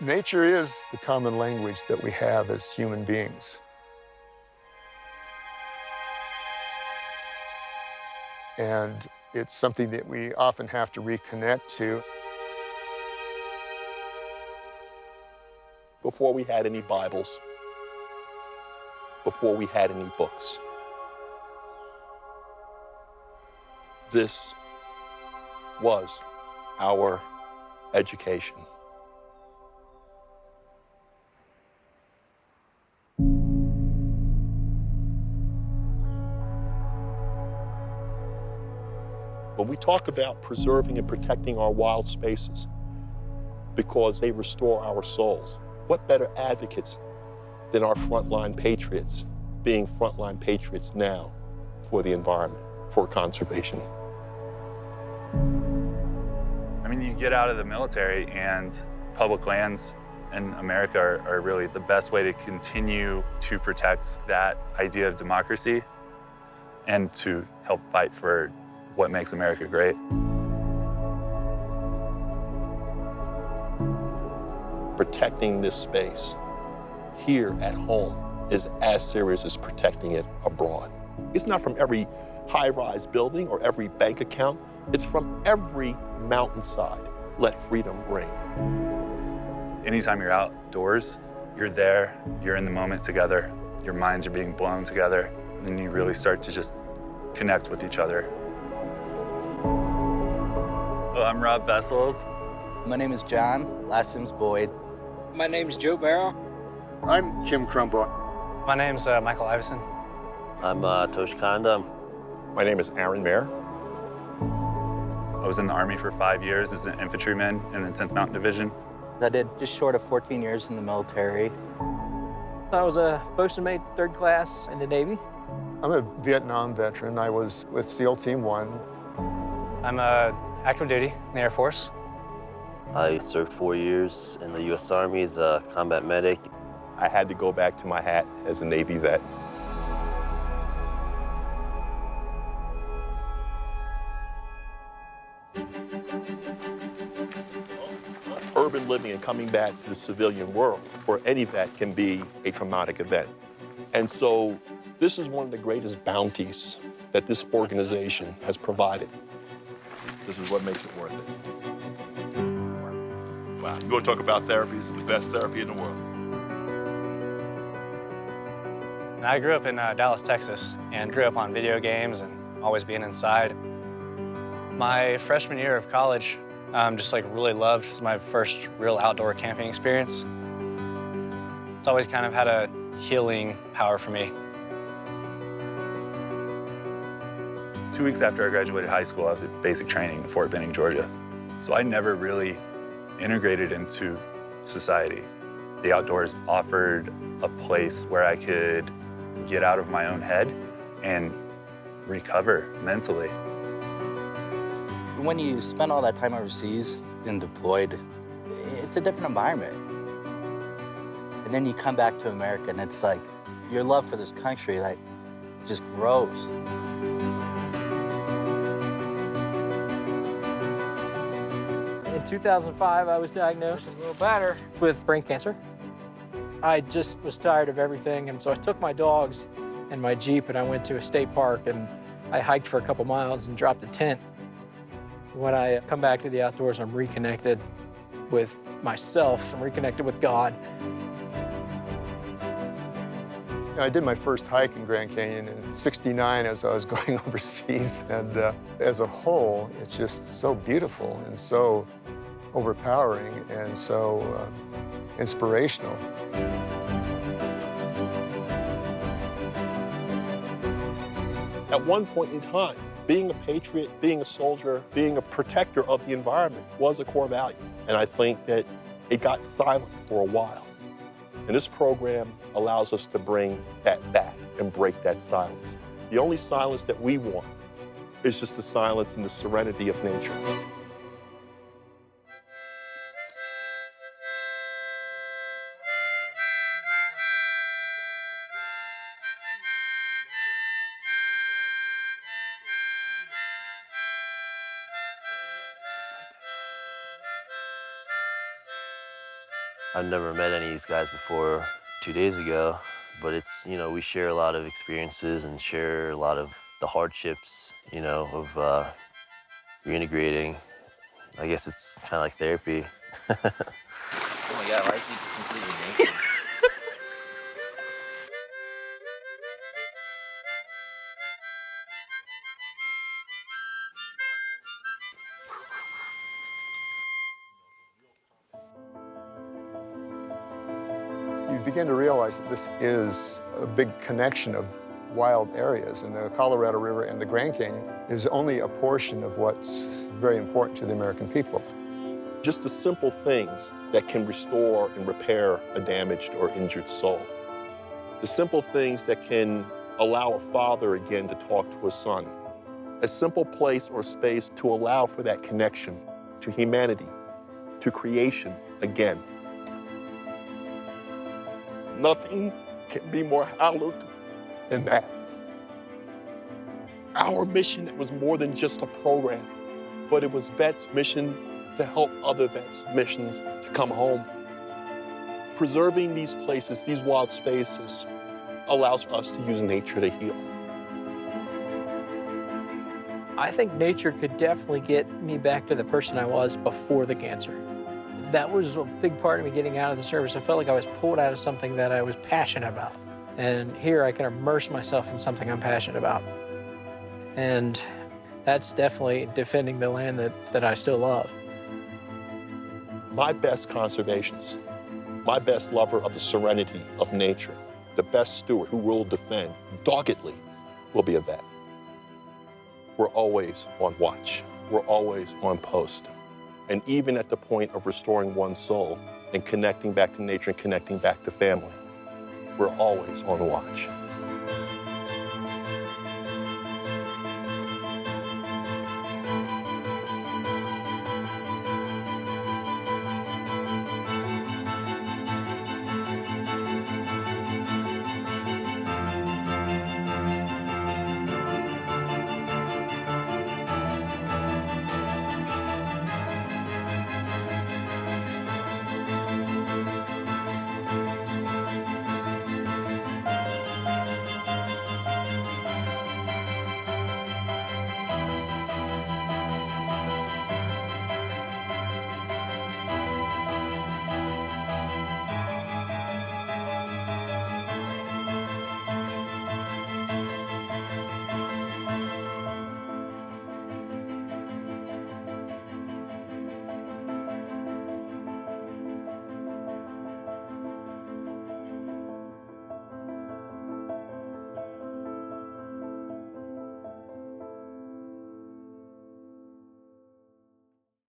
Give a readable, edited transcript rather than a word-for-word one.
Nature is the common language that we have as human beings. And it's something that we often have to reconnect to. Before we had any Bibles, before we had any books, this was our education. When we talk about preserving and protecting our wild spaces because they restore our souls, what better advocates than our frontline patriots being frontline patriots now for the environment, for conservation? I mean, you get out of the military and public lands in America are really the best way to continue to protect that idea of democracy and to help fight for what makes America great. Protecting this space here at home is as serious as protecting it abroad. It's not from every high-rise building or every bank account. It's from every mountainside. Let freedom ring. Anytime you're outdoors, you're there, you're in the moment together, your minds are being blown together, and then you really start to just connect with each other. Well, I'm Rob Vessels. My name is John, last name's Boyd. My name's Joe Barrow. I'm Kim Crumbaugh. My name's Michael Iveson. I'm Tosh Kanda. My name is Aaron Mayer. I was in the Army for 5 years as an infantryman in the 10th Mountain Division. I did just short of 14 years in the military. I was a bosun mate, 3rd class in the Navy. I'm a Vietnam veteran. I was with SEAL Team 1. I'm active duty in the Air Force. I served 4 years in the U.S. Army as a combat medic. I had to go back to my hat as a Navy vet. Urban living and coming back to the civilian world for any vet can be a traumatic event. And so this is one of the greatest bounties that this organization has provided. This is what makes it worth it. Wow, you want to talk about therapy? This is the best therapy in the world. I grew up in Dallas, Texas, and grew up on video games and always being inside. My freshman year of college, just like really loved. It was my first real outdoor camping experience. It's always kind of had a healing power for me. 2 weeks after I graduated high school, I was at basic training in Fort Benning, Georgia. So I never really integrated into society. The outdoors offered a place where I could get out of my own head and recover mentally. When you spend all that time overseas and deployed, it's a different environment. And then you come back to America and it's like your love for this country like just grows. In 2005, I was diagnosed a little better with brain cancer. I just was tired of everything, and so I took my dogs and my Jeep and I went to a state park and I hiked for a couple miles and dropped a tent. When I come back to the outdoors, I'm reconnected with myself, I'm reconnected with God. I did my first hike in Grand Canyon in '69 as I was going overseas, and as a whole, it's just so beautiful and so overpowering and so inspirational. At one point in time, being a patriot, being a soldier, being a protector of the environment was a core value. And I think that it got silent for a while. And this program allows us to bring that back and break that silence. The only silence that we want is just the silence and the serenity of nature. I've never met any of these guys before 2 days ago, but it's, we share a lot of experiences and share a lot of the hardships, of reintegrating. I guess it's kind of like therapy. Oh my God, why is he completely naked? You begin to realize that this is a big connection of wild areas, and the Colorado River and the Grand Canyon is only a portion of what's very important to the American people. Just the simple things that can restore and repair a damaged or injured soul. The simple things that can allow a father again to talk to his son. A simple place or space to allow for that connection to humanity, to creation again. Nothing can be more hallowed than that. Our mission was more than just a program, but it was vets' mission to help other vets' missions to come home. Preserving these places, these wild spaces, allows us to use nature to heal. I think nature could definitely get me back to the person I was before the cancer. That was a big part of me getting out of the service. I felt like I was pulled out of something that I was passionate about. And here I can immerse myself in something I'm passionate about. And that's definitely defending the land that I still love. My best conservationist, my best lover of the serenity of nature, the best steward who will defend doggedly will be a vet. We're always on watch. We're always on post. And even at the point of restoring one's soul and connecting back to nature and connecting back to family, we're always on watch.